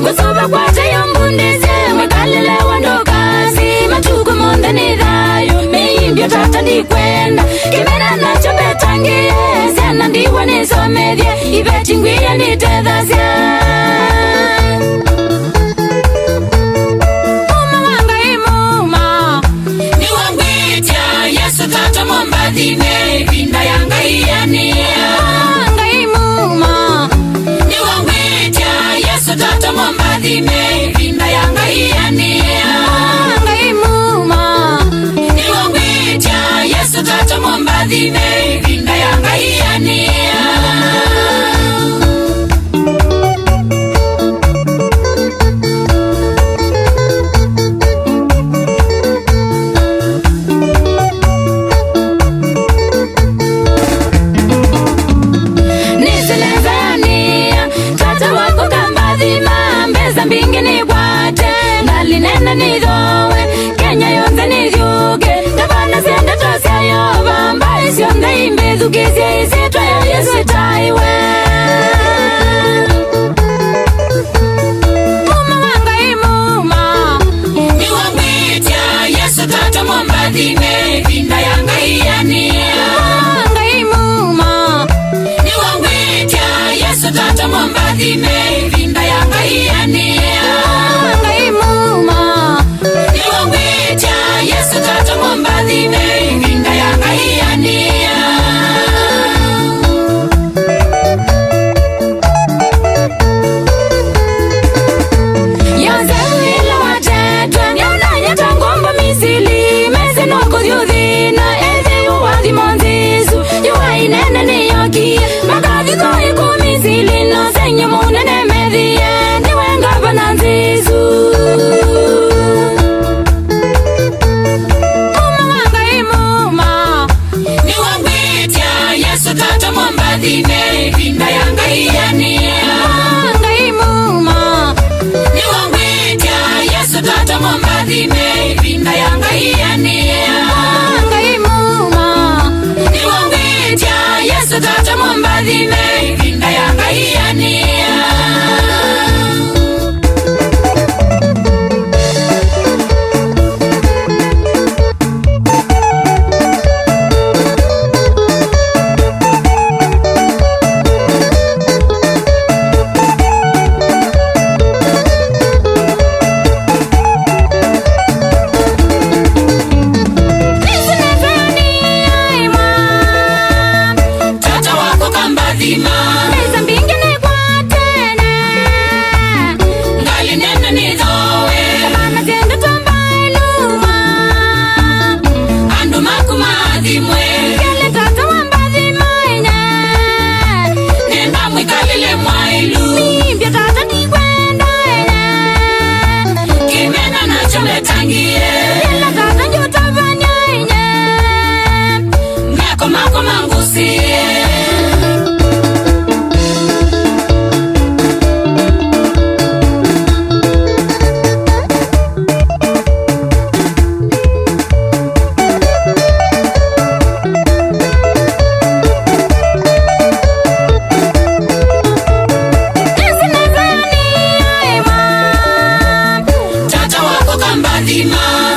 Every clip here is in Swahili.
Kusoba kwa tayo mbundeze Mwekalele wandokasi Matuku monde ni dhayo Miimbyo tata ndi kwenda Kimena nacho betangie Sena ndiwa nisomedye Ibeti ngwia nitethasya Muma wanga imuma Niwangwitya Yesu tata mwambadhime Vinda yanga iyania Wanga imuma Tata mwambadhime vinda yanga iyania Wanga imuma Niwangwitya Yesu tata mwambadhime vinda yanga iyania Mbingi ni wate Ngali nena ni dowe Kenya yonze ni yuge Gavana senda tosya yova Mbai sionde imbezu kizia isitwa ya Yesu itaiwe Muma wanga imuma Niwangwitya Yesu tata mwambadhime Vinda yanga iyania Wanga imuma Niwangwitya Yesu tata mwambadhime Vinda yanga iyania Wanga imuma Niwangwitya Yesu tata mwambadhime Vinda yanga iyania Yonze wila watetwa Nyaunanya tangomba misili Mese noko yuthina Ethi uwathi monzisu Yuwa inene ni yoki Makathi koi kumisili No senyo munene methie Niwe ngavana nzisu Muma wanga imuma Niwangwitya Yesu tata mwambadhime Vinda yanga iyania Wanga imuma Niwangwitya Yesu tata mwambadhime Vinda yanga iyania Wanga imuma Niwangwitya Yesu tata mwambadhime Vinda yanga iyania Meza mbingi ni kwa tena Ngali nena ni dhowe Kamana zendo tomba iluma Andu makumadhimwe Kele tata wambadhimainya Nenda mwikalile mwailu Mimbya tata ni kwenda Kimena nacho metangie Kele tata njutavanyainya Meko mako mangusie Tata wako kambadhima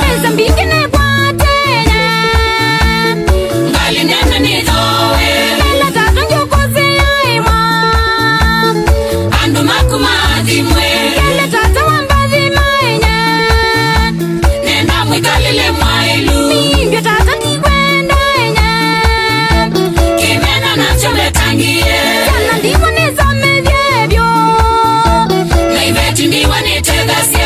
shindiwa nitegasia